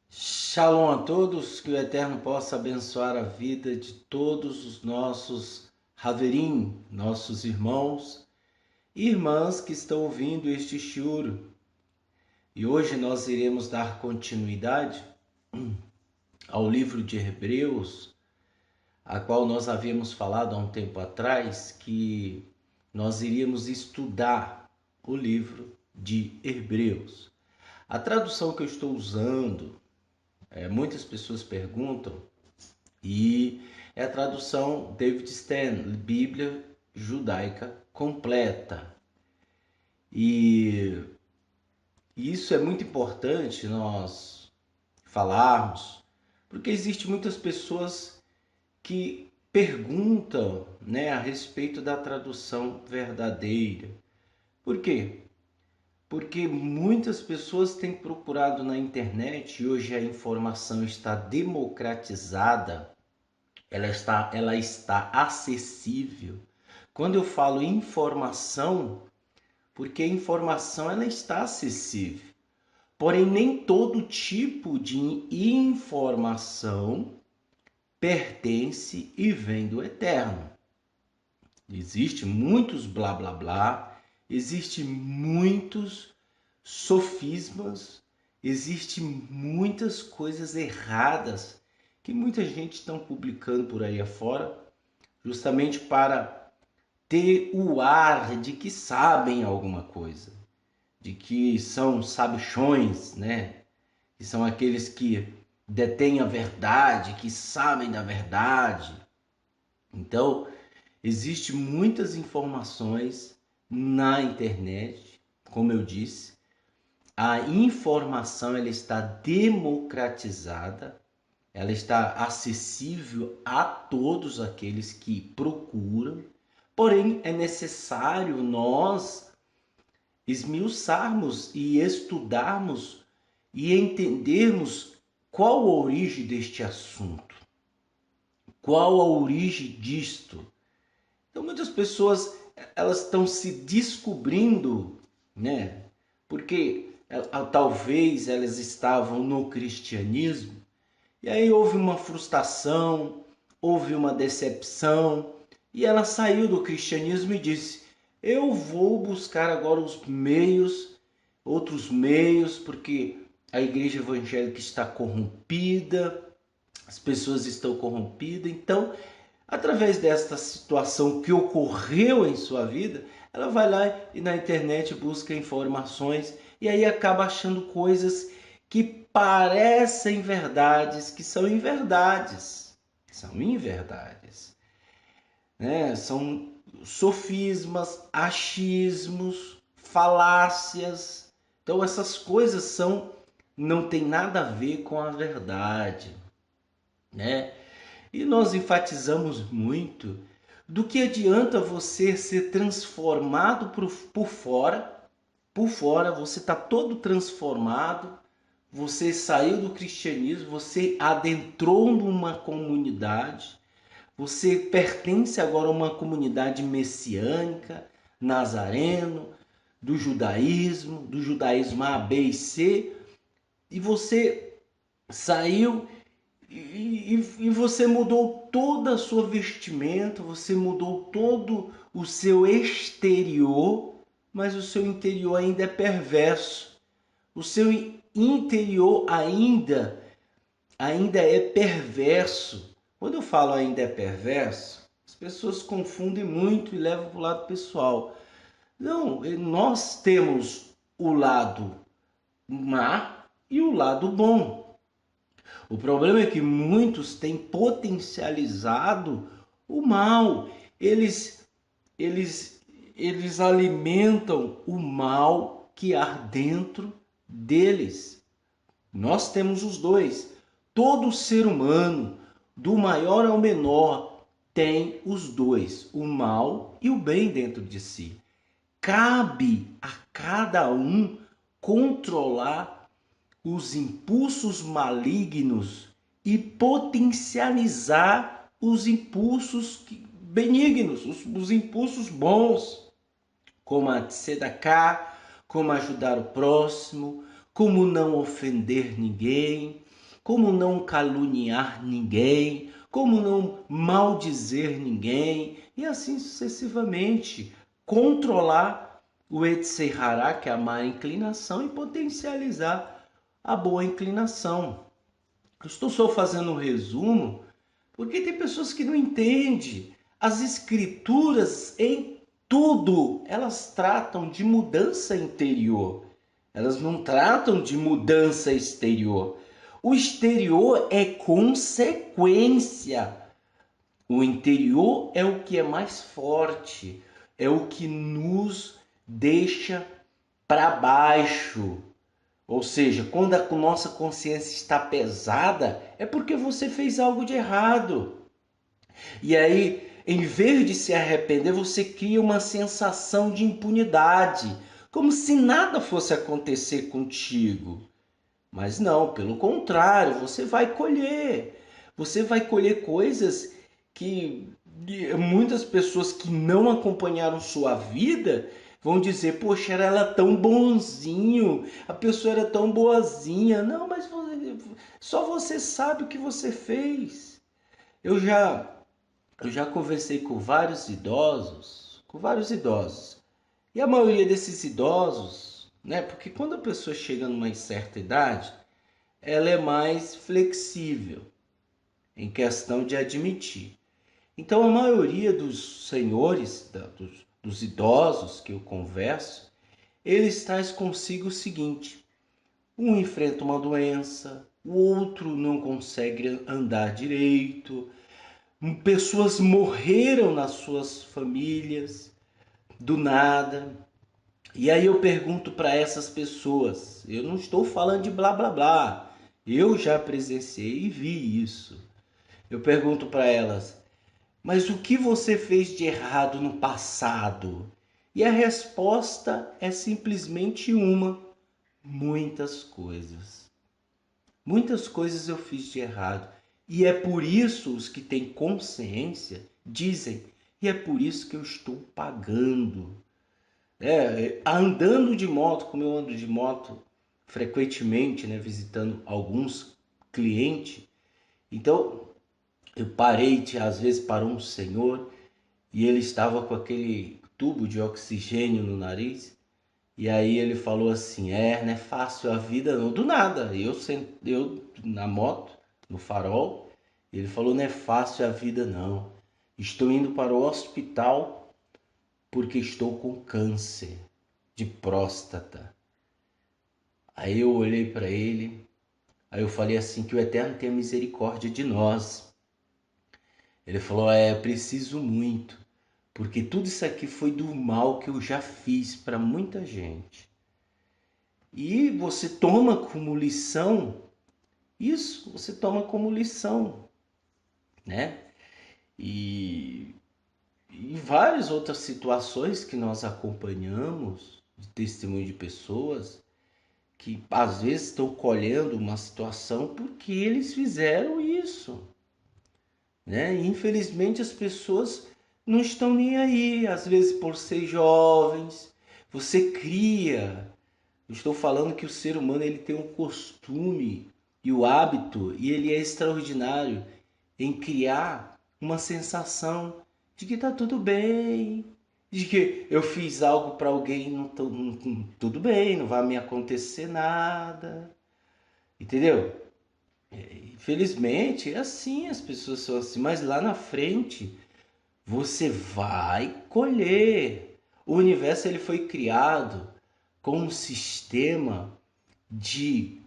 Shalom a todos, que o Eterno possa abençoar a vida de todos os nossos Haverim, nossos irmãos e irmãs que estão ouvindo este shiur. E hoje nós iremos dar continuidade ao livro de Hebreus, a qual nós havíamos falado há um tempo atrás, que nós iríamos estudar o livro de Hebreus. A tradução que eu estou usando, muitas pessoas perguntam, e é a tradução David Stanley, Bíblia Judaica Completa. E isso é muito importante nós falarmos, porque existem muitas pessoas que perguntam, a respeito da tradução verdadeira. Por quê? Porque muitas pessoas têm procurado na internet, e hoje a informação está democratizada, ela está acessível. Quando eu falo informação, porque a informação ela está acessível. Porém, nem todo tipo de informação pertence e vem do Eterno. Existem muitos blá blá blá, existem muitos sofismas, existem muitas coisas erradas que muita gente está publicando por aí afora, justamente para ter o ar de que sabem alguma coisa, de que são sabichões, que são aqueles que detêm a verdade, que sabem da verdade. Então, existem muitas informações na internet, como eu disse, a informação ela está democratizada, ela está acessível a todos aqueles que procuram, porém é necessário nós esmiuçarmos e estudarmos e entendermos qual a origem deste assunto, qual a origem disto. Então muitas pessoas elas estão se descobrindo, porque talvez elas estavam no cristianismo e aí houve uma frustração, houve uma decepção e ela saiu do cristianismo e disse: eu vou buscar agora outros meios, porque a igreja evangélica está corrompida, as pessoas estão corrompidas. Então, através desta situação que ocorreu em sua vida, ela vai lá e na internet busca informações e aí acaba achando coisas que parecem verdades, que são inverdades. São inverdades. São sofismas, achismos, falácias. Então essas coisas não tem nada a ver com a verdade, E nós enfatizamos muito do que adianta você ser transformado por fora. Por fora você está todo transformado, você saiu do cristianismo, você adentrou numa comunidade, você pertence agora a uma comunidade messiânica, nazareno, do judaísmo A, B e C, e você saiu e você mudou toda a sua vestimenta, você mudou todo o seu exterior, mas o seu interior ainda é perverso. O seu interior ainda é perverso. Quando eu falo ainda é perverso, as pessoas confundem muito e levam para o lado pessoal. Não, nós temos o lado má e o lado bom. O problema é que muitos têm potencializado o mal. Eles alimentam o mal que há dentro deles. Nós temos os dois. Todo ser humano, do maior ao menor, tem os dois, o mal e o bem dentro de si. Cabe a cada um controlar os impulsos malignos e potencializar os impulsos benignos, os impulsos bons, como a tzedakah, como ajudar o próximo, como não ofender ninguém, como não caluniar ninguém, como não maldizer ninguém, e assim sucessivamente. Controlar o Yetzer Hará, que é a má inclinação, e potencializar a boa inclinação. Eu estou só fazendo um resumo, porque tem pessoas que não entendem. As escrituras, em tudo, elas tratam de mudança interior. Elas não tratam de mudança exterior. O exterior é consequência. O interior é o que é mais forte, é o que nos deixa para baixo. Ou seja, quando a nossa consciência está pesada, é porque você fez algo de errado. E aí, em vez de se arrepender, você cria uma sensação de impunidade, como se nada fosse acontecer contigo. Mas não, pelo contrário, você vai colher. Você vai colher coisas que muitas pessoas que não acompanharam sua vida vão dizer: poxa, era tão bonzinho, a pessoa era tão boazinha. Não, mas só você sabe o que você fez. Eu já conversei com vários idosos. E a maioria desses idosos, né? Porque quando a pessoa chega numa certa idade, ela é mais flexível em questão de admitir. Então, a maioria dos senhores, dos idosos que eu converso, eles traz consigo o seguinte: um enfrenta uma doença, o outro não consegue andar direito, pessoas morreram nas suas famílias do nada. E aí eu pergunto para essas pessoas, eu não estou falando de blá blá blá, eu já presenciei e vi isso. Eu pergunto para elas: mas o que você fez de errado no passado? E a resposta é simplesmente uma: muitas coisas. Muitas coisas eu fiz de errado. E é por isso os que têm consciência dizem, e é por isso que eu estou pagando. Andando de moto, como eu ando de moto frequentemente, né, visitando alguns clientes. Então, eu parei, às vezes parou um senhor e ele estava com aquele tubo de oxigênio no nariz. E aí ele falou assim: não é fácil a vida não. Do nada, eu na moto, no farol, ele falou: não é fácil a vida não. Estou indo para o hospital porque estou com câncer de próstata. Aí eu olhei para ele, aí eu falei assim: que o Eterno tenha misericórdia de nós. Ele falou: preciso muito, porque tudo isso aqui foi do mal que eu já fiz para muita gente. E você toma como lição isso, você toma como lição, né? E várias outras situações que nós acompanhamos de testemunho de pessoas que às vezes estão colhendo uma situação porque eles fizeram isso, né? E, infelizmente as pessoas não estão nem aí, às vezes por ser jovens, você cria. Eu estou falando que o ser humano ele tem um costume e o hábito, e ele é extraordinário em criar uma sensação de que está tudo bem, de que eu fiz algo para alguém, tudo bem, não vai me acontecer nada, entendeu? Infelizmente é assim, as pessoas são assim, mas lá na frente você vai colher. O universo ele foi criado com um sistema de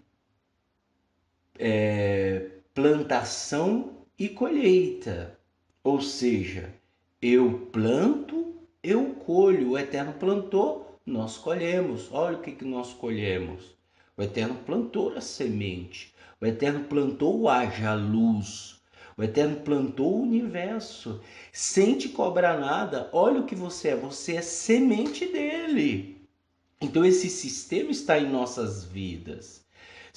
plantação e colheita. Ou seja, eu planto, eu colho. O Eterno plantou, nós colhemos. Olha o que nós colhemos. O Eterno plantou a semente. O Eterno plantou o haja luz. O Eterno plantou o universo. Sem te cobrar nada, olha o que você é. Você é semente dele. Então esse sistema está em nossas vidas.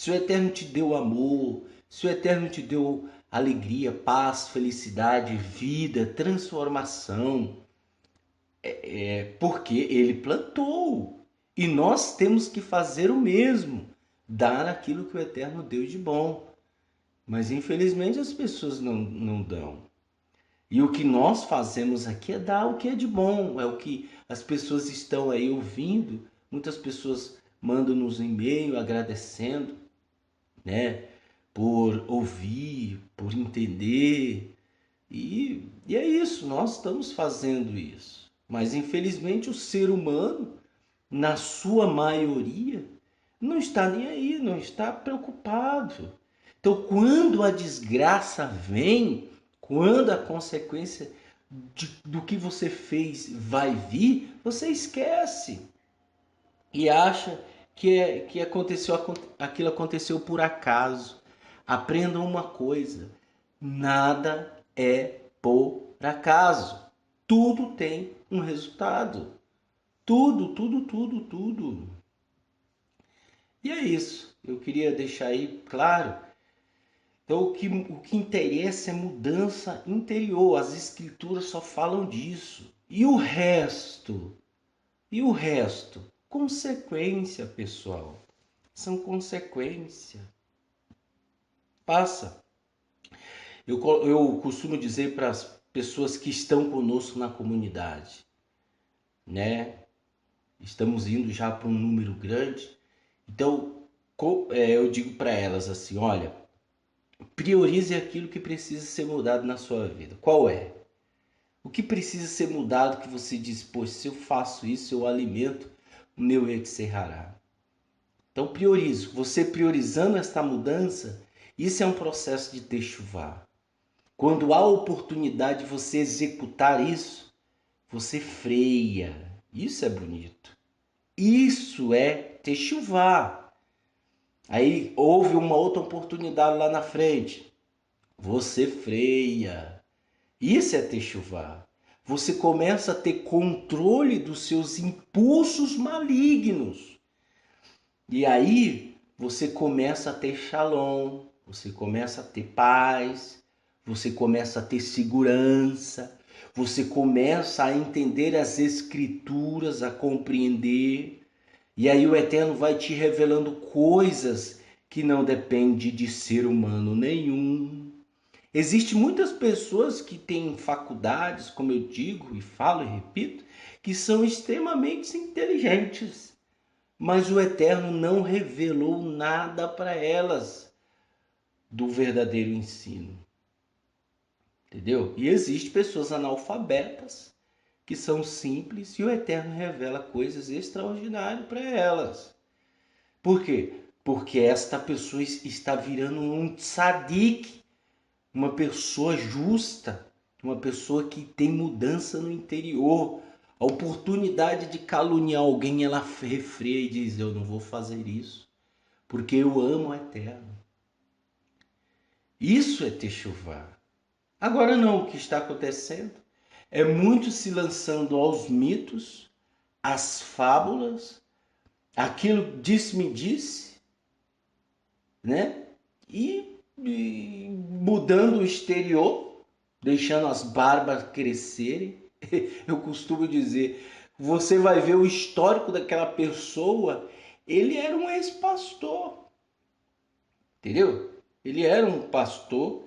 se o Eterno te deu amor, se o Eterno te deu alegria, paz, felicidade, vida, transformação, é porque Ele plantou. E nós temos que fazer o mesmo, dar aquilo que o Eterno deu de bom. Mas infelizmente as pessoas não dão. E o que nós fazemos aqui é dar o que é de bom, é o que as pessoas estão aí ouvindo. Muitas pessoas mandam nos e-mail agradecendo, né, por ouvir, por entender. E é isso, nós estamos fazendo isso. Mas infelizmente o ser humano, na sua maioria, não está nem aí, não está preocupado. Então, quando a desgraça vem, quando a consequência do que você fez vai vir, você esquece e acha que aquilo aconteceu por acaso. Aprendam uma coisa: nada é por acaso. Tudo tem um resultado. Tudo, tudo, tudo, tudo. E é isso. Eu queria deixar aí claro. Então, o que interessa é mudança interior. As escrituras só falam disso. E o resto? E o resto? Consequência, pessoal. São consequência. Passa. Eu costumo dizer para as pessoas que estão conosco na comunidade, né? Estamos indo já para um número grande. Então, eu digo para elas assim, olha, priorize aquilo que precisa ser mudado na sua vida. Qual é? O que precisa ser mudado que você diz, poxa, se eu faço isso, eu alimento o meu Etserrará. Então priorize. Você priorizando esta mudança, isso é um processo de techuvá. Quando há oportunidade de você executar isso, você freia. Isso é bonito. Isso é techuvá. Aí houve uma outra oportunidade lá na frente. Você freia. Isso é techuvá. Você começa a ter controle dos seus impulsos malignos. E aí você começa a ter shalom, você começa a ter paz, você começa a ter segurança, você começa a entender as escrituras, a compreender. E aí o Eterno vai te revelando coisas que não dependem de ser humano nenhum. Existem muitas pessoas que têm faculdades, como eu digo e falo e repito, que são extremamente inteligentes, mas o Eterno não revelou nada para elas do verdadeiro ensino. Entendeu? E existem pessoas analfabetas que são simples e o Eterno revela coisas extraordinárias para elas. Por quê? Porque esta pessoa está virando um tzadik, uma pessoa justa, uma pessoa que tem mudança no interior. A oportunidade de caluniar alguém, ela refreia e diz, eu não vou fazer isso, porque eu amo o Eterno. Isso é techuvá. Agora não, o que está acontecendo é muito se lançando aos mitos, às fábulas, aquilo disse-me disse, né? E mudando o exterior, deixando as barbas crescerem. Eu costumo dizer, você vai ver o histórico daquela pessoa, ele era um ex-pastor, entendeu? Ele era um pastor,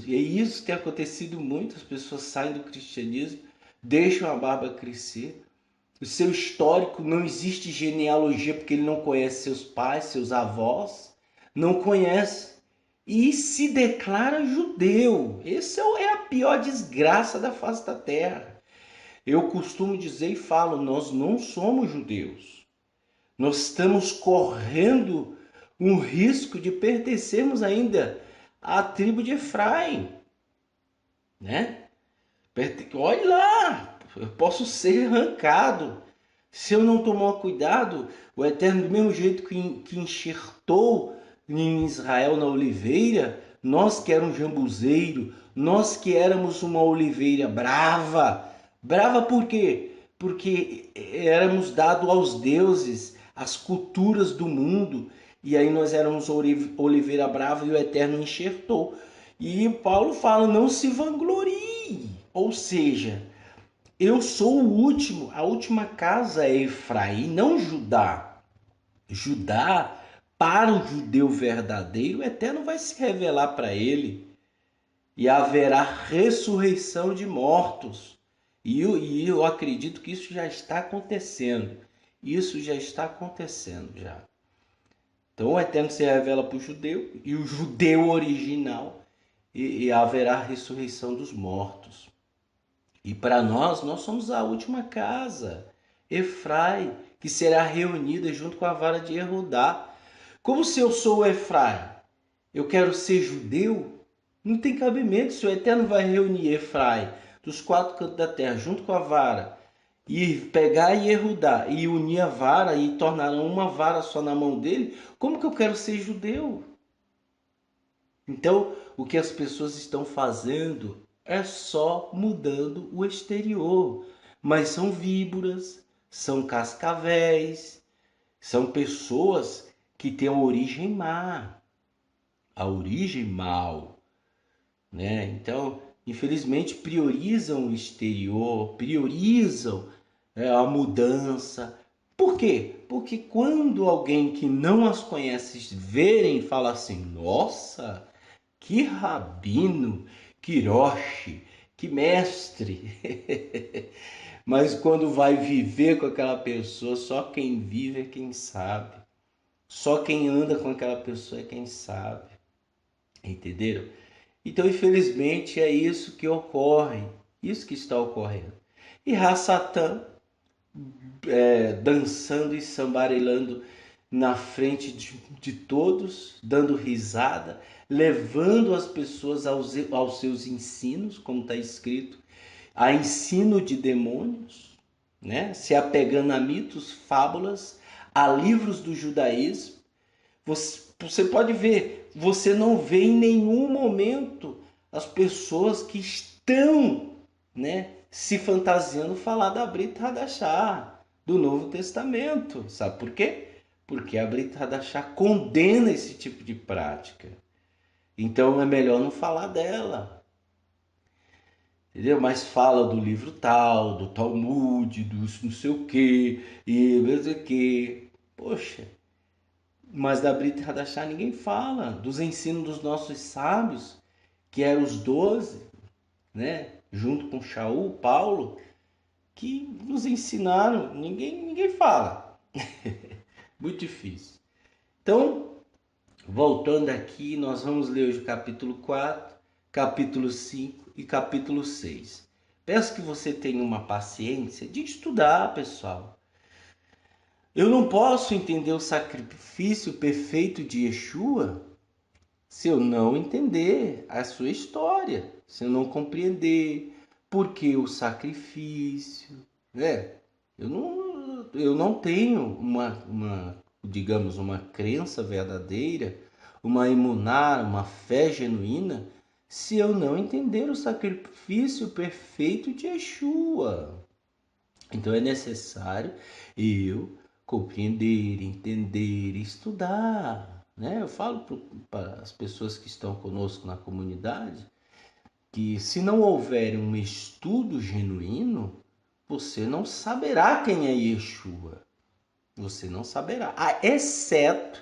e isso tem acontecido muito, as pessoas saem do cristianismo, deixam a barba crescer, o seu histórico, não existe genealogia porque ele não conhece seus pais, seus avós, não conhece, e se declara judeu. Essa é a pior desgraça da face da terra. Eu costumo dizer e falo, nós não somos judeus. Nós estamos correndo um risco de pertencermos ainda à tribo de Efraim, né? Olha lá, eu posso ser arrancado. Se eu não tomar cuidado, o Eterno, do mesmo jeito que enxertou em Israel na oliveira, nós que éramos jambuzeiro, nós que éramos uma oliveira brava. Brava por quê? Porque éramos dados aos deuses, às culturas do mundo. e aí nós éramos oliveira brava e o Eterno enxertou. E Paulo fala, não se vanglorie, ou seja, eu sou o último, a última casa é Efraim, não Judá. Judá, para o judeu verdadeiro, o Eterno vai se revelar para ele e haverá ressurreição de mortos. E eu acredito que isso já está acontecendo. Isso já está acontecendo já. Então o Eterno se revela para o judeu e o judeu original e haverá ressurreição dos mortos. E para nós somos a última casa, Efraim, que será reunida junto com a vara de Erudá. Como se eu sou o Efraim, eu quero ser judeu? Não tem cabimento. Se o Eterno vai reunir Efraim dos quatro cantos da terra junto com a vara e pegar Yehudá e unir a vara e tornarão uma vara só na mão dele, como que eu quero ser judeu? Então, o que as pessoas estão fazendo é só mudando o exterior. Mas são víboras, são cascavéis, são pessoas que têm a origem má, a origem mal, né? Então, infelizmente, priorizam o exterior, priorizam a mudança. Por quê? Porque quando alguém que não as conhece verem e fala assim, nossa, que rabino, que roche, que mestre. Mas quando vai viver com aquela pessoa, só quem vive é quem sabe. Só quem anda com aquela pessoa é quem sabe. Entenderam? Então, infelizmente, é isso que ocorre. Isso que está ocorrendo. E Rassatã, dançando e sambarelando na frente de todos, dando risada, levando as pessoas aos seus ensinos, como está escrito, a ensino de demônios, né? Se apegando a mitos, fábulas, a livros do judaísmo. Você pode ver, você não vê em nenhum momento as pessoas que estão, né, se fantasiando falar da Brit Hadashah, do Novo Testamento. Sabe por quê? Porque a Brit Hadashah condena esse tipo de prática. Então é melhor não falar dela. Entendeu? Mas fala do livro tal, do Talmud, do não sei o quê, e não sei o quê. Poxa, mas da Brit Hadashah ninguém fala. Dos ensinos dos nossos sábios, que eram os 12, né? Junto com Shaul, Paulo, que nos ensinaram. Ninguém fala. Muito difícil. Então, voltando aqui, nós vamos ler hoje o capítulo 4, capítulo 5 e capítulo 6. Peço que você tenha uma paciência de estudar, pessoal. Eu não posso entender o sacrifício perfeito de Yeshua se eu não entender a sua história, se eu não compreender por que né? Eu não tenho digamos, uma crença verdadeira, uma emuná, uma fé genuína, se eu não entender o sacrifício perfeito de Yeshua. Então é necessário eu compreender, entender, estudar, né? Eu falo para as pessoas que estão conosco na comunidade que se não houver um estudo genuíno, você não saberá quem é Yeshua. Você não saberá, exceto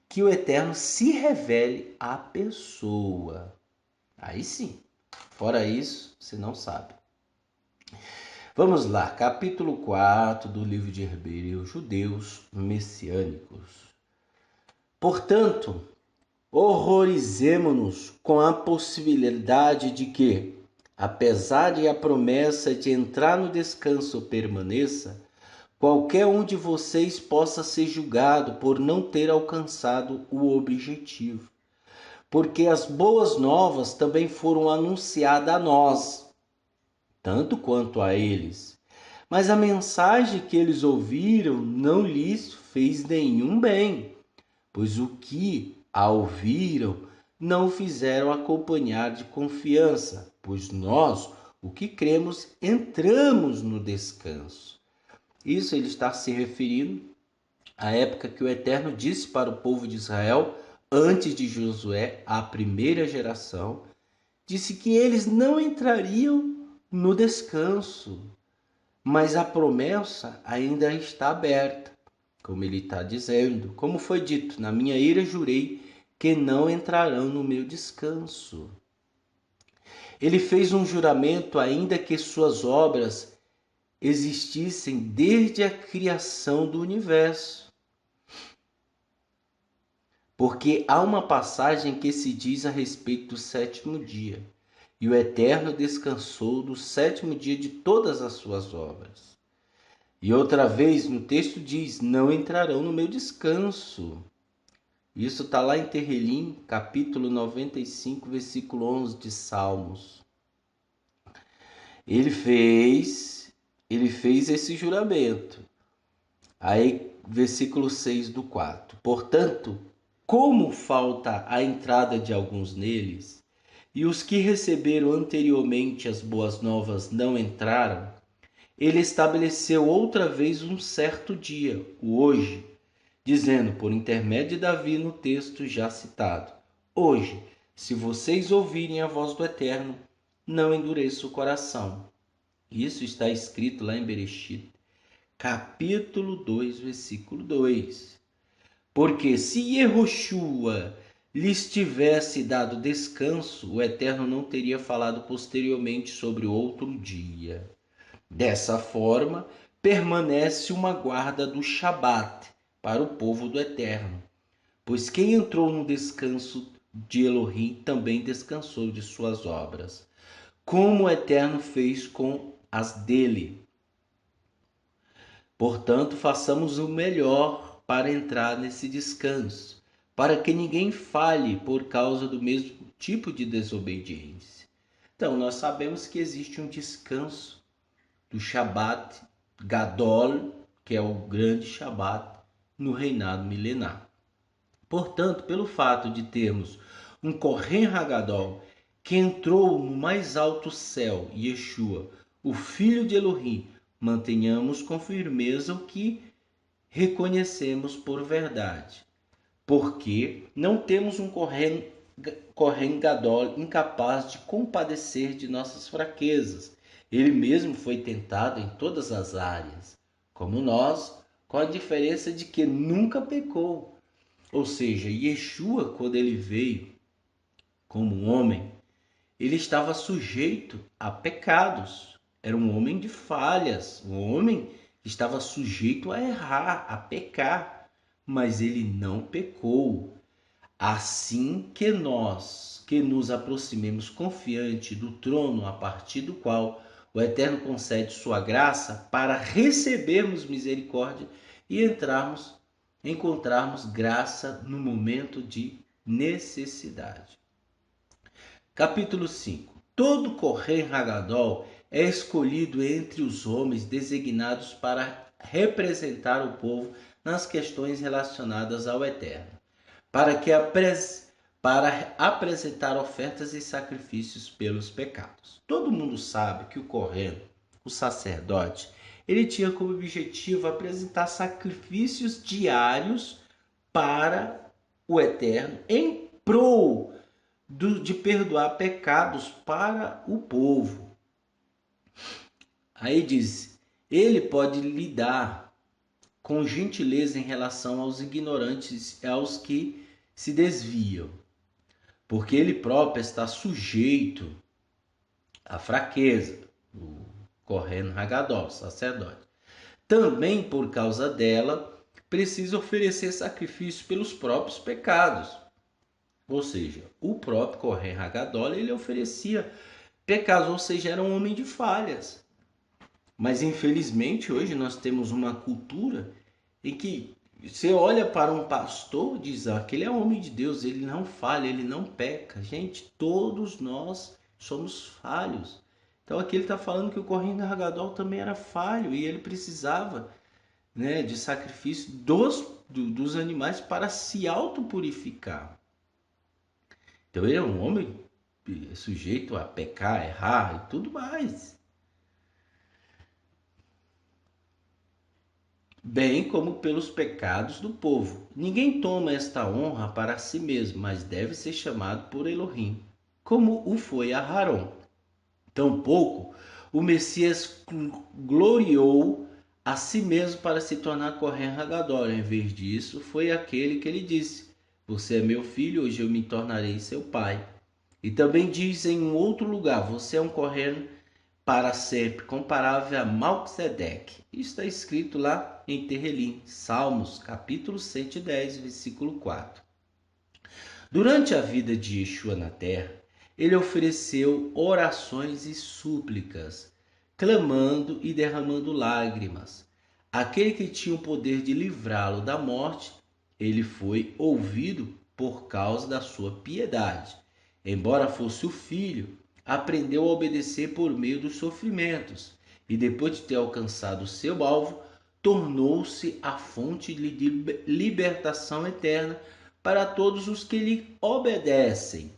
que o Eterno se revele à pessoa. Aí sim. Fora isso, você não sabe. Vamos lá, capítulo 4 do livro de Hebreus, Judeus Messiânicos. Portanto, horrorizemo-nos com a possibilidade de que, apesar de a promessa de entrar no descanso permaneça, qualquer um de vocês possa ser julgado por não ter alcançado o objetivo. Porque as boas novas também foram anunciadas a nós, tanto quanto a eles. Mas a mensagem que eles ouviram não lhes fez nenhum bem, pois o que a ouviram não fizeram acompanhar de confiança, pois nós, o que cremos, entramos no descanso. Isso ele está se referindo a época que o Eterno disse para o povo de Israel, antes de Josué, a primeira geração, disse que eles não entrariam no descanso, mas a promessa ainda está aberta, como ele está dizendo. Como foi dito, na minha ira jurei que não entrarão no meu descanso. Ele fez um juramento ainda que suas obras existissem desde a criação do universo. Porque há uma passagem que se diz a respeito do sétimo dia. E o Eterno descansou do sétimo dia de todas as suas obras. E outra vez no texto diz, não entrarão no meu descanso. Isso está lá em Terrelim, capítulo 95, versículo 11 de Salmos. Ele fez esse juramento. Aí, versículo 6 do 4. Portanto, como falta a entrada de alguns neles, e os que receberam anteriormente as boas novas não entraram, ele estabeleceu outra vez um certo dia, o hoje, dizendo, por intermédio de Davi no texto já citado, hoje, se vocês ouvirem a voz do Eterno, não endureça o coração. Isso está escrito lá em Bereshit, capítulo 2, versículo 2. Porque se Yehoshua lhes tivesse dado descanso, o Eterno não teria falado posteriormente sobre outro dia. Dessa forma, permanece uma guarda do Shabat para o povo do Eterno. Pois quem entrou no descanso de Elohim também descansou de suas obras, como o Eterno fez com as dele. Portanto, façamos o melhor para entrar nesse descanso, para que ninguém falhe por causa do mesmo tipo de desobediência. Então, nós sabemos que existe um descanso do Shabat Gadol, que é o grande Shabat, no reinado milenar. Portanto, pelo fato de termos um Kohen Hagadol que entrou no mais alto céu, Yeshua, o Filho de Elohim, mantenhamos com firmeza o que reconhecemos por verdade. Porque não temos um Kohen Gadol incapaz de compadecer de nossas fraquezas. Ele mesmo foi tentado em todas as áreas, como nós, com a diferença de que nunca pecou. Ou seja, Yeshua, quando ele veio como um homem, ele estava sujeito a pecados. Era um homem de falhas, um homem que estava sujeito a errar, a pecar, mas ele não pecou. Assim que nós, que nos aproximemos confiante do trono a partir do qual o Eterno concede sua graça para recebermos misericórdia e encontrarmos graça no momento de necessidade. Capítulo 5. Todo Kohen Hagadol é escolhido entre os homens designados para representar o povo nas questões relacionadas ao Eterno, para apresentar ofertas e sacrifícios pelos pecados. Todo mundo sabe que o Kohen, o sacerdote, ele tinha como objetivo apresentar sacrifícios diários para o Eterno em prol de perdoar pecados para o povo. Aí diz, ele pode lidar com gentileza em relação aos ignorantes e aos que se desviam, porque ele próprio está sujeito à fraqueza, o Kohen Hagadol, sacerdote. Também por causa dela, precisa oferecer sacrifício pelos próprios pecados. Ou seja, o próprio Kohen Hagadol, ele oferecia pecados, ou seja, era um homem de falhas. Mas infelizmente hoje nós temos uma cultura em que você olha para um pastor e diz, que ele é homem de Deus, ele não falha, ele não peca. Gente, todos nós somos falhos. Então aqui ele está falando que o Kohen Hagadol também era falho e ele precisava, né, de sacrifício dos animais para se autopurificar. Então ele é um homem sujeito a pecar, errar e tudo mais. bem como pelos pecados do povo. Ninguém toma esta honra para si mesmo, mas deve ser chamado por Elohim, como o foi Aharon. Tampouco o Messias gloriou a si mesmo para se tornar Kohen Hagadol. Em vez disso, foi aquele que lhe disse: Você é meu filho, hoje eu me tornarei seu pai. E também diz em um outro lugar: Você é um Kohen para sempre, comparável a Malquisedeque. Isso está escrito lá em Terrelim, Salmos, capítulo 110, versículo 4. Durante a vida de Yeshua na terra, ele ofereceu orações e súplicas, clamando e derramando lágrimas. Aquele que tinha o poder de livrá-lo da morte, ele foi ouvido por causa da sua piedade. Embora fosse o filho, aprendeu a obedecer por meio dos sofrimentos, e depois de ter alcançado o seu alvo, tornou-se a fonte de libertação eterna para todos os que lhe obedecem,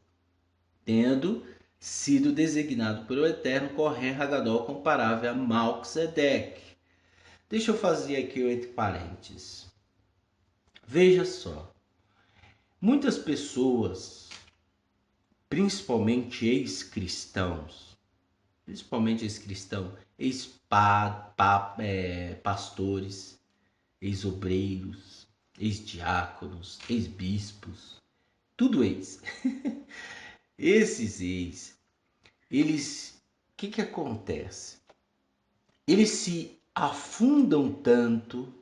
tendo sido designado pelo Eterno Kohen Hagadol comparável a Malquisedeque. Deixa eu fazer aqui entre parênteses. Veja só, muitas pessoas, principalmente ex-cristãos, ex-pastores, ex-obreiros, ex-diáconos, ex-bispos, tudo ex. Esses ex, eles, o que acontece? Eles se afundam tanto,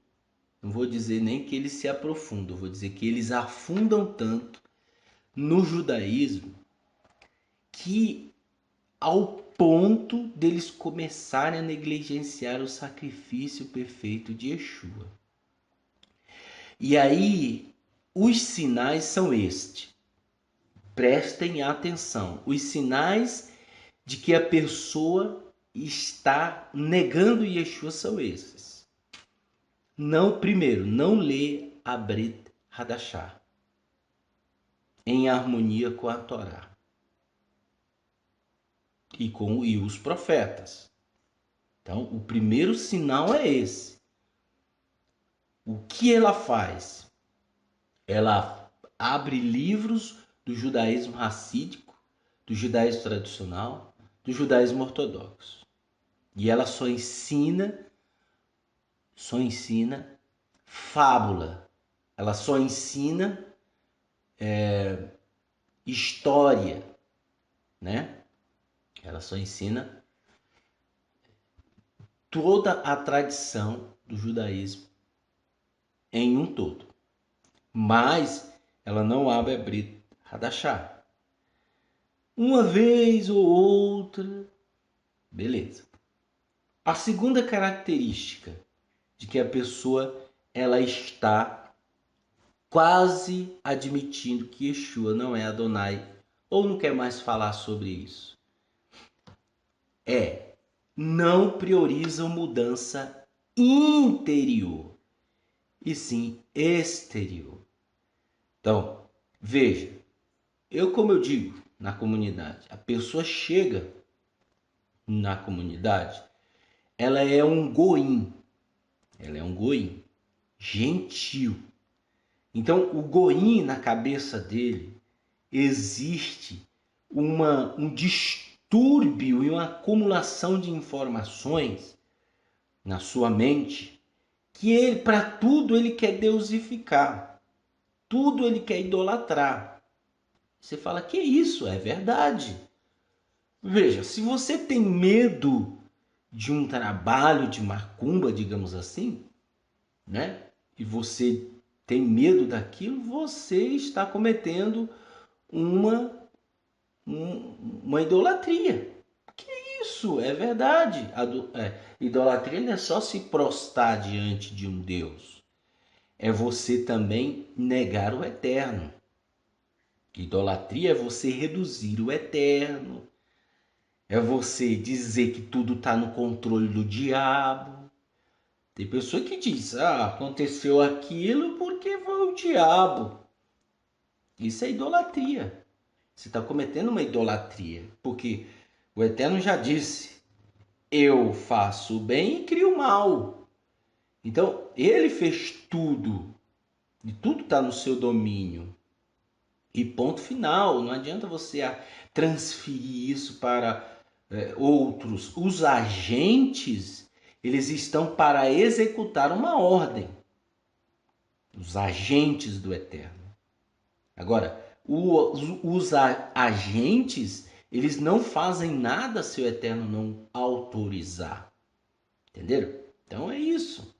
não vou dizer nem que eles se aprofundam, vou dizer que eles afundam tanto no judaísmo que ao ponto deles começarem a negligenciar o sacrifício perfeito de Yeshua. E aí, os sinais são estes. Prestem atenção. Os sinais de que a pessoa está negando Yeshua são esses. Primeiro, não lê a Brit Hadashah em harmonia com a Torá e os profetas. Então, o primeiro sinal é esse. O que ela faz? Ela abre livros do judaísmo racídico, do judaísmo tradicional, do judaísmo ortodoxo. E ela só ensina fábula. Ela só ensina história, né? Ela só ensina toda a tradição do judaísmo em um todo. Mas ela não abre a Brit Hadashah. Uma vez ou outra, beleza. A segunda característica de que a pessoa ela está quase admitindo que Yeshua não é Adonai ou não quer mais falar sobre isso não priorizam mudança interior e sim exterior. Então, veja, como eu digo na comunidade, a pessoa chega na comunidade, ela é um goim, gentil. Então, o goim na cabeça dele existe um distúrbio e uma acumulação de informações na sua mente que ele, para tudo ele quer deusificar, tudo ele quer idolatrar. Você fala, que isso? É verdade. Veja, se você tem medo de um trabalho de macumba, digamos assim, né? E você tem medo daquilo, você está cometendo uma idolatria. Que isso? É verdade. Idolatria não é só se prostrar diante de um Deus. É você também negar o eterno. Idolatria é você reduzir o eterno. É você dizer que tudo está no controle do diabo. Tem pessoa que diz, aconteceu aquilo porque foi o diabo. Isso é idolatria. Você está cometendo uma idolatria. Porque o Eterno já disse, eu faço o bem e crio o mal. Então, ele fez tudo, e tudo está no seu domínio. E ponto final. Não adianta você transferir isso para outros. Os agentes, eles estão para executar uma ordem. Os agentes do Eterno. Agora, os agentes, eles não fazem nada se o Eterno não autorizar. Entenderam? Então é isso.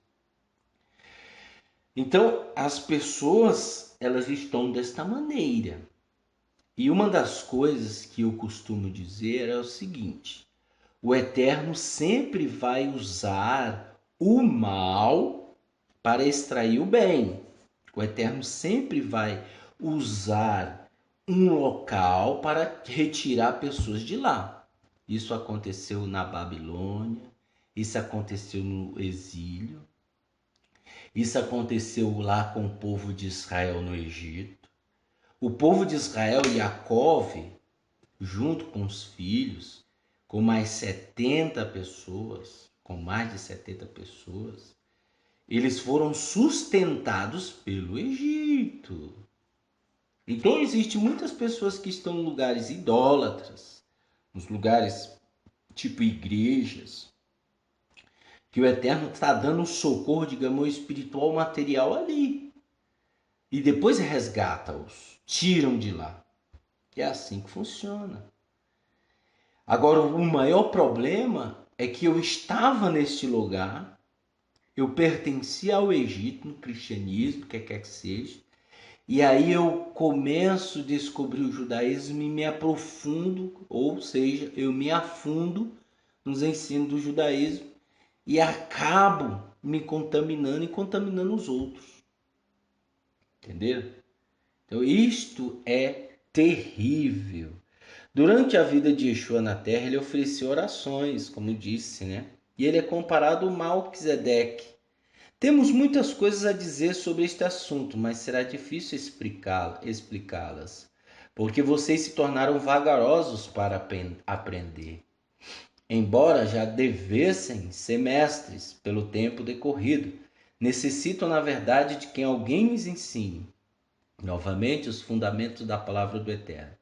Então, as pessoas, elas estão desta maneira. E uma das coisas que eu costumo dizer é o seguinte: o Eterno sempre vai usar o mal para extrair o bem. O Eterno sempre vai usar um local para retirar pessoas de lá. Isso aconteceu na Babilônia, isso aconteceu no exílio, isso aconteceu lá com o povo de Israel no Egito. O povo de Israel, Jacove, junto com os filhos, com mais 70 pessoas, com mais de 70 pessoas, eles foram sustentados pelo Egito. Então, existem muitas pessoas que estão em lugares idólatras, nos lugares tipo igrejas, que o Eterno está dando um socorro, digamos, espiritual, material ali. E depois resgata-os, tiram de lá. É assim que funciona. Agora, o maior problema é que eu estava neste lugar, eu pertencia ao Egito, no cristianismo, que quer que seja, e aí eu começo a descobrir o judaísmo e me aprofundo, ou seja, eu me afundo nos ensinos do judaísmo e acabo me contaminando e contaminando os outros. Entenderam? Então isto é terrível. Durante a vida de Yeshua na terra, ele ofereceu orações, como disse, né? E ele é comparado ao Melquisedeque. Temos muitas coisas a dizer sobre este assunto, mas será difícil explicá-las, porque vocês se tornaram vagarosos para aprender. Embora já devessem ser mestres pelo tempo decorrido, necessitam, na verdade, de que alguém lhes ensine novamente os fundamentos da palavra do Eterno.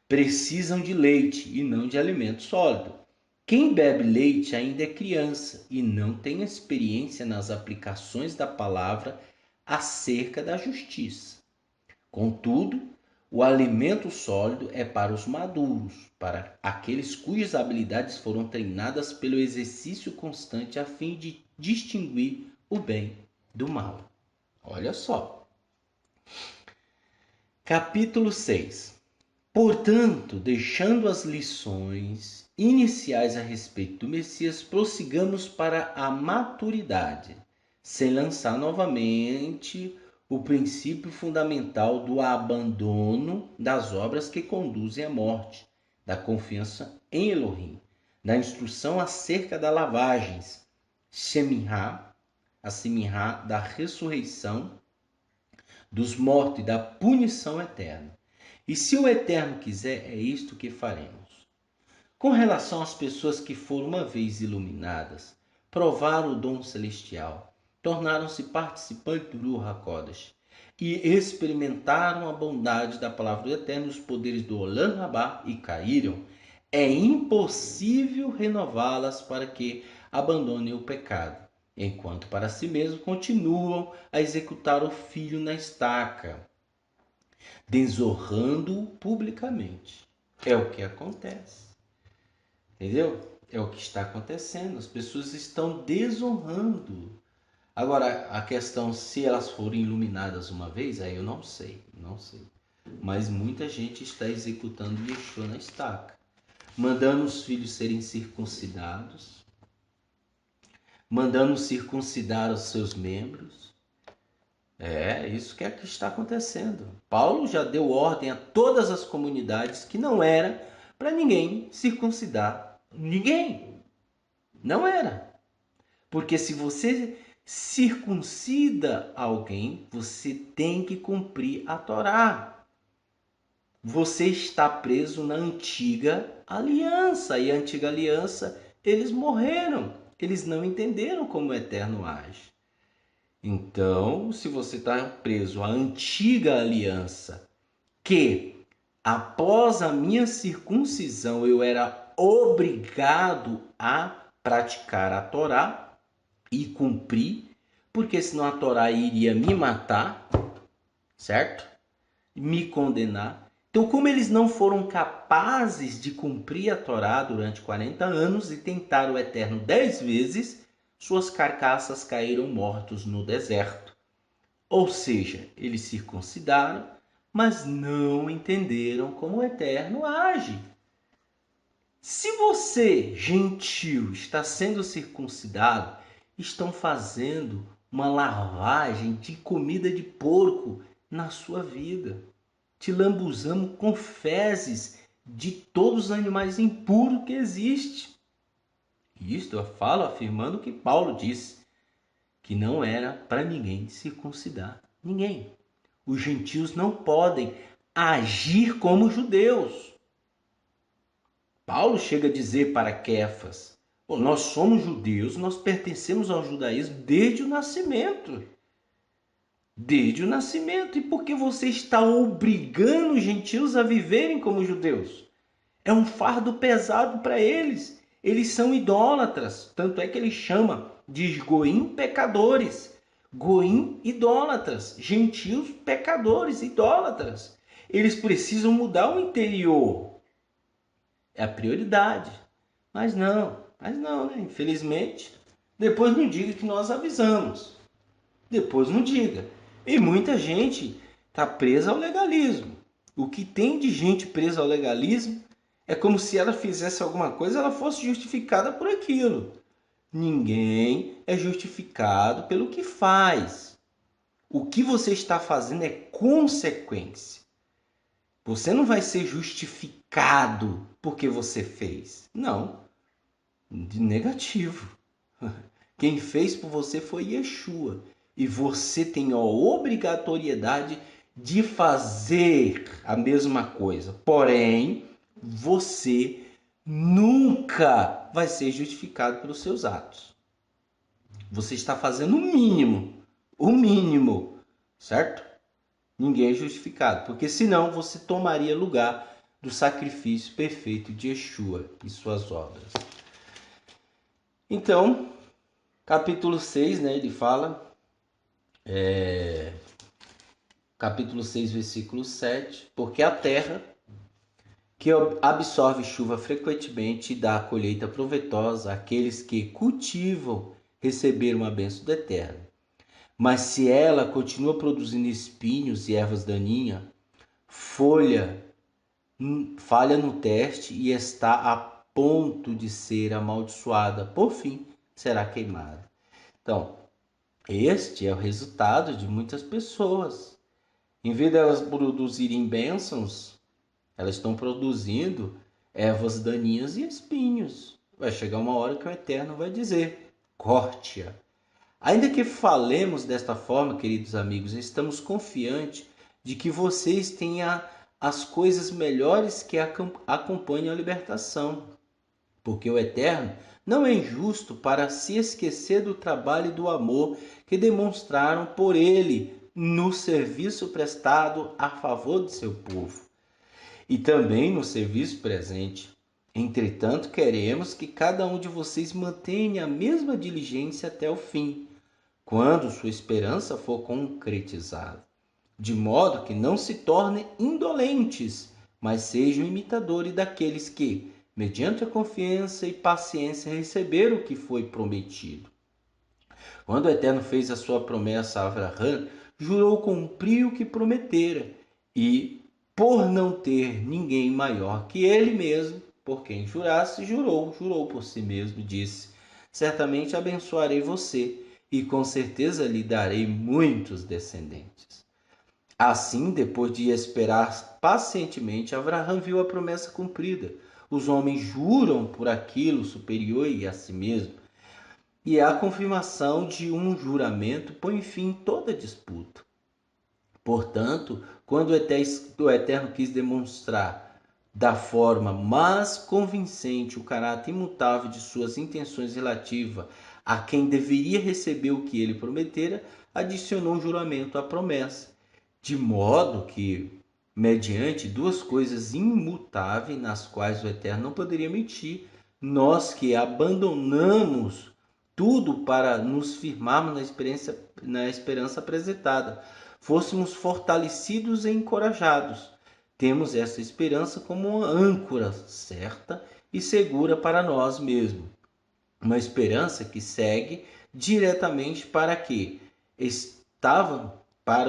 Precisam de leite e não de alimento sólido. Quem bebe leite ainda é criança e não tem experiência nas aplicações da palavra acerca da justiça. Contudo, o alimento sólido é para os maduros, para aqueles cujas habilidades foram treinadas pelo exercício constante a fim de distinguir o bem do mal. Olha só. Capítulo 6. Portanto, deixando as lições iniciais a respeito do Messias, prossigamos para a maturidade, sem lançar novamente o princípio fundamental do abandono das obras que conduzem à morte, da confiança em Elohim, da instrução acerca das lavagens, a Semirá da ressurreição dos mortos e da punição eterna. E se o Eterno quiser, é isto que faremos. Com relação às pessoas que foram uma vez iluminadas, provaram o dom celestial, tornaram-se participantes do Ruach HaKodesh e experimentaram a bondade da palavra do Eterno, os poderes do Olam Rabá e caíram, é impossível renová-las para que abandonem o pecado, enquanto para si mesmos continuam a executar o filho na estaca, desonrando-o publicamente. É o que acontece. Entendeu? É o que está acontecendo. As pessoas estão desonrando. Agora, a questão, se elas forem iluminadas uma vez, aí eu não sei. Mas muita gente está executando Yeshua na estaca. Mandando os filhos serem circuncidados. Mandando circuncidar os seus membros. É isso que está acontecendo. Paulo já deu ordem a todas as comunidades que não era para ninguém circuncidar ninguém. Não era. Porque se você circuncida alguém, você tem que cumprir a Torá. Você está preso na antiga aliança. E a antiga aliança, eles morreram. Eles não entenderam como o Eterno age. Então, se você está preso à antiga aliança, que após a minha circuncisão eu era obrigado a praticar a Torá e cumprir, porque senão a Torá iria me matar, certo? Me condenar. Então, como eles não foram capazes de cumprir a Torá durante 40 anos e tentaram o Eterno 10 vezes, suas carcaças caíram mortos no deserto. Ou seja, eles circuncidaram, mas não entenderam como o Eterno age. Se você, gentil, está sendo circuncidado, estão fazendo uma lavagem de comida de porco na sua vida. Te lambuzamos com fezes de todos os animais impuros que existem. Isto eu falo afirmando o que Paulo disse, que não era para ninguém circuncidar ninguém. Os gentios não podem agir como judeus. Paulo chega a dizer para Kéfas, nós somos judeus, nós pertencemos ao judaísmo desde o nascimento. Desde o nascimento. E por que você está obrigando os gentios a viverem como judeus? É um fardo pesado para eles. Eles são idólatras. Tanto é que ele chama de goim pecadores. Goim idólatras. Gentios pecadores, idólatras. Eles precisam mudar o interior. É a prioridade. Mas não, né? Infelizmente, depois não diga que nós avisamos. Depois não diga. E muita gente está presa ao legalismo. O que tem de gente presa ao legalismo é como se ela fizesse alguma coisa, ela fosse justificada por aquilo. Ninguém é justificado pelo que faz. O que você está fazendo é consequência. Você não vai ser justificado porque você fez. Não. De negativo. Quem fez por você foi Yeshua. E você tem a obrigatoriedade de fazer a mesma coisa. Porém, você nunca vai ser justificado pelos seus atos. Você está fazendo o mínimo, certo? Ninguém é justificado, porque senão você tomaria lugar do sacrifício perfeito de Yeshua e suas obras. Então, capítulo 6, né, ele fala, capítulo 6, versículo 7, porque a terra que absorve chuva frequentemente e dá a colheita proveitosa àqueles que cultivam receberam a bênção do Eterno. Mas se ela continua produzindo espinhos e ervas daninhas, falha no teste e está a ponto de ser amaldiçoada, por fim será queimada. Então, este é o resultado de muitas pessoas. Em vez de elas produzirem bênçãos, elas estão produzindo ervas daninhas e espinhos. Vai chegar uma hora que o Eterno vai dizer, corte-a. Ainda que falemos desta forma, queridos amigos, estamos confiantes de que vocês têm as coisas melhores que acompanham a libertação. Porque o Eterno não é injusto para se esquecer do trabalho e do amor que demonstraram por ele no serviço prestado a favor de seu povo e também no serviço presente. Entretanto, queremos que cada um de vocês mantenha a mesma diligência até o fim, quando sua esperança for concretizada, de modo que não se tornem indolentes, mas sejam imitadores daqueles que, mediante a confiança e paciência, receberam o que foi prometido. Quando o Eterno fez a sua promessa a Abraão, jurou cumprir o que prometera, e, por não ter ninguém maior que ele mesmo, por quem jurasse, jurou por si mesmo, disse, certamente abençoarei você, e com certeza lhe darei muitos descendentes. Assim, depois de esperar pacientemente, Abraão viu a promessa cumprida. Os homens juram por aquilo superior a si mesmo, e a confirmação de um juramento põe fim a toda disputa. Portanto, quando o Eterno quis demonstrar da forma mais convincente o caráter imutável de suas intenções relativas a quem deveria receber o que ele prometera, adicionou um juramento à promessa, de modo que, mediante duas coisas imutáveis nas quais o Eterno não poderia mentir, nós que abandonamos tudo para nos firmarmos na esperança apresentada, fôssemos fortalecidos e encorajados. Temos essa esperança como uma âncora certa e segura para nós mesmos. Uma esperança que segue diretamente para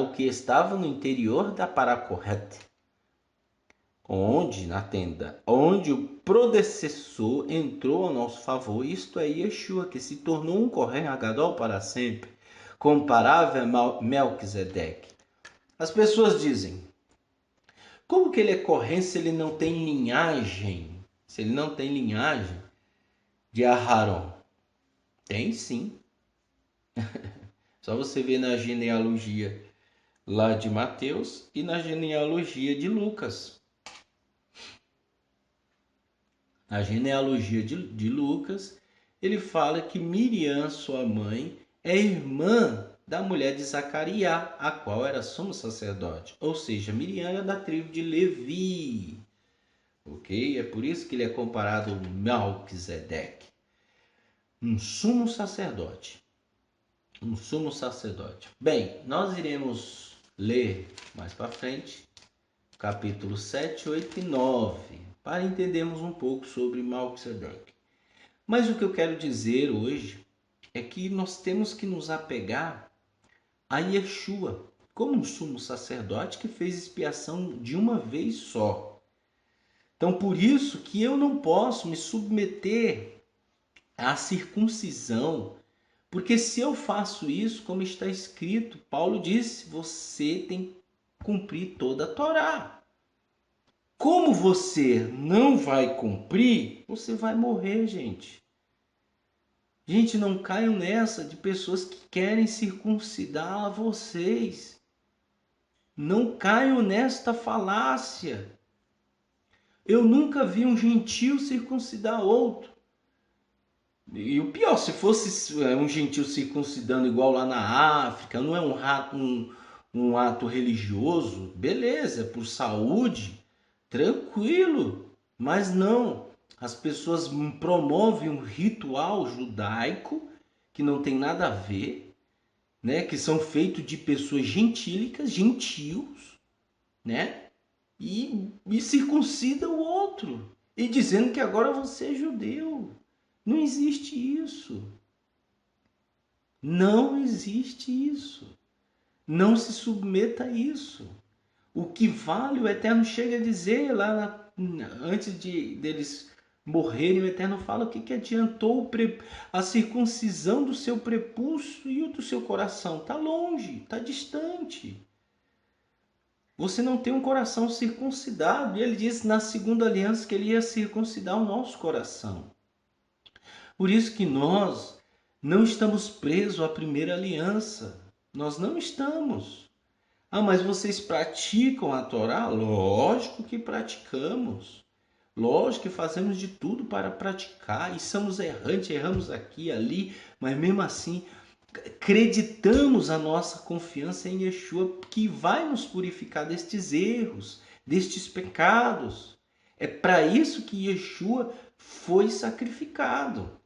o que estava no interior da Paracorrete, onde na tenda, onde o predecessor entrou a nosso favor, isto é Yeshua, que se tornou um Kohen Hagadol para sempre, comparável a Melquisedeque. As pessoas dizem: como que ele é Kohen se ele não tem linhagem? Se ele não tem linhagem de Aharon? Tem sim. Só você ver na genealogia lá de Mateus e na genealogia de Lucas. Na genealogia de Lucas, ele fala que Miriam, sua mãe, é irmã da mulher de Zacariá, a qual era sumo sacerdote. Ou seja, Miriam era da tribo de Levi. Ok? É por isso que ele é comparado ao Melquisedeque. Um sumo sacerdote. Um sumo sacerdote. Bem, nós iremos ler mais para frente, capítulo 7, 8 e 9, para entendermos um pouco sobre Melquisedeque. Mas o que eu quero dizer hoje é que nós temos que nos apegar a Yeshua, como um sumo sacerdote que fez expiação de uma vez só. Então, por isso que eu não posso me submeter à circuncisão, porque se eu faço isso, como está escrito, Paulo disse, você tem que cumprir toda a Torá. Como você não vai cumprir, você vai morrer, gente. Gente, não caiam nessa de pessoas que querem circuncidar vocês. Não caiam nesta falácia. Eu nunca vi um gentil circuncidar outro. E o pior, se fosse um gentil circuncidando igual lá na África, não é um ato religioso, beleza, por saúde, tranquilo. Mas não, as pessoas promovem um ritual judaico que não tem nada a ver, né? Que são feitos de pessoas gentílicas, gentios, né? E circuncida o outro. E dizendo que agora você é judeu. Não existe isso. Não existe isso. Não se submeta a isso. O que vale, o Eterno chega a dizer lá antes deles morrerem, o Eterno fala o que adiantou a circuncisão do seu prepúcio e o do seu coração. Está longe, está distante. Você não tem um coração circuncidado. E ele disse na segunda aliança que ele ia circuncidar o nosso coração. Por isso que nós não estamos presos à primeira aliança. Nós não estamos. Ah, mas vocês praticam a Torá? Lógico que praticamos. Lógico que fazemos de tudo para praticar. E somos errantes, erramos aqui e ali. Mas mesmo assim, acreditamos a nossa confiança em Yeshua, que vai nos purificar destes erros, destes pecados. É para isso que Yeshua foi sacrificado.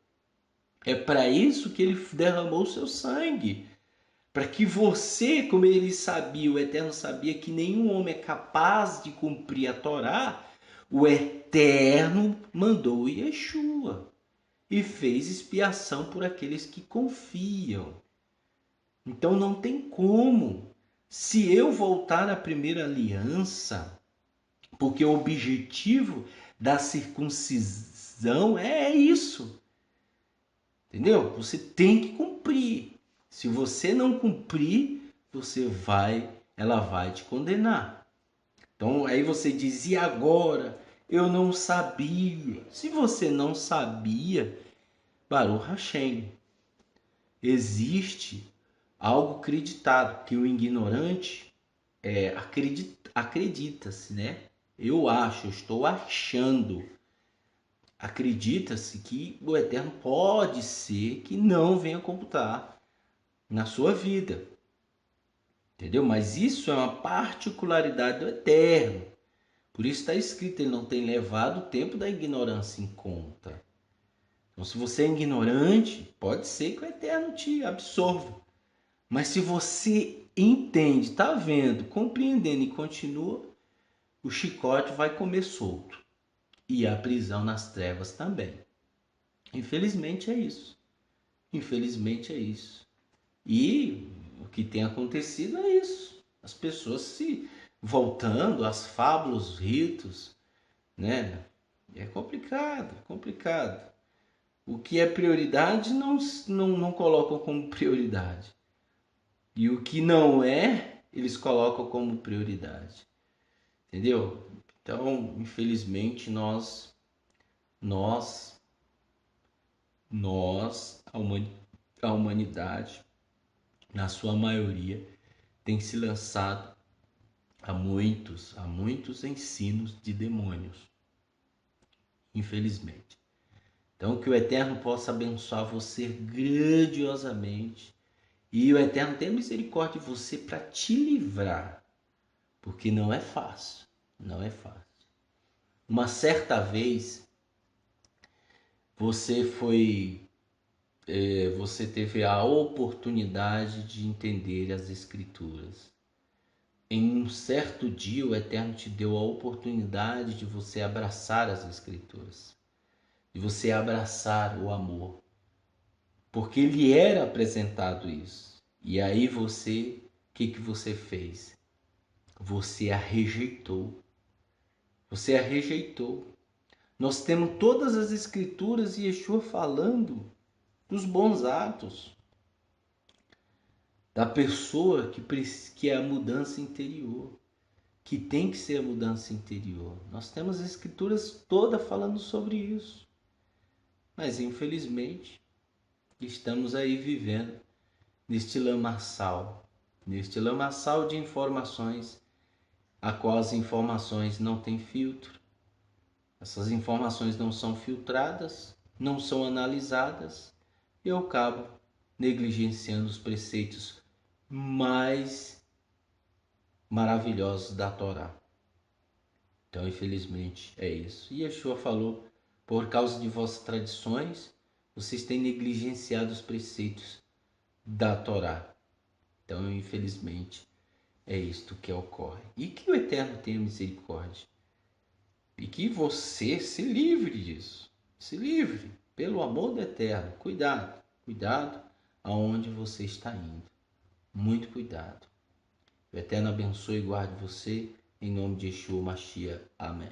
É para isso que ele derramou o seu sangue. Para que você, como ele sabia, o Eterno sabia que nenhum homem é capaz de cumprir a Torá, o Eterno mandou Yeshua e fez expiação por aqueles que confiam. Então não tem como. Se eu voltar à primeira aliança, porque o objetivo da circuncisão é isso. Entendeu? Você tem que cumprir. Se você não cumprir, ela vai te condenar. Então aí você diz, e agora? Eu não sabia. Se você não sabia, Baruch Hashem, existe algo acreditado, que o ignorante acredita-se, né? Eu estou achando. Acredita-se que o Eterno pode ser que não venha computar na sua vida. Entendeu? Mas isso é uma particularidade do Eterno. Por isso está escrito, ele não tem levado o tempo da ignorância em conta. Então, se você é ignorante, pode ser que o Eterno te absorva. Mas se você entende, está vendo, compreendendo e continua, o chicote vai comer solto. E a prisão nas trevas também. Infelizmente é isso. Infelizmente é isso. E o que tem acontecido é isso. As pessoas se voltando às fábulas, os ritos, né? É complicado, complicado. O que é prioridade não colocam como prioridade. E o que não é, eles colocam como prioridade. Entendeu? Então, infelizmente, nós, a humanidade, na sua maioria, tem se lançado a muitos ensinos de demônios. Infelizmente. Então, que o Eterno possa abençoar você grandiosamente. E o Eterno tenha misericórdia de você para te livrar. Porque não é fácil. Não é fácil. Uma certa vez, você você teve a oportunidade de entender as Escrituras. Em um certo dia, o Eterno te deu a oportunidade de você abraçar as Escrituras, de você abraçar o amor, porque lhe era apresentado isso. E aí o que você fez? Você a rejeitou. Você a rejeitou. Nós temos todas as Escrituras e Yeshua falando dos bons atos, da pessoa que é a mudança interior, que tem que ser a mudança interior. Nós temos as Escrituras todas falando sobre isso. Mas infelizmente estamos aí vivendo neste lamaçal de informações, a qual as informações não têm filtro. Essas informações não são filtradas, não são analisadas, e eu acabo negligenciando os preceitos mais maravilhosos da Torá. Então, infelizmente, é isso. E Yeshua falou, por causa de vossas tradições, vocês têm negligenciado os preceitos da Torá. Então, infelizmente, é isto que ocorre. E que o Eterno tenha misericórdia. E que você se livre disso. Se livre, pelo amor do Eterno. Cuidado, cuidado aonde você está indo. Muito cuidado. O Eterno abençoe e guarde você. Em nome de Yeshua Mashiach. Amém.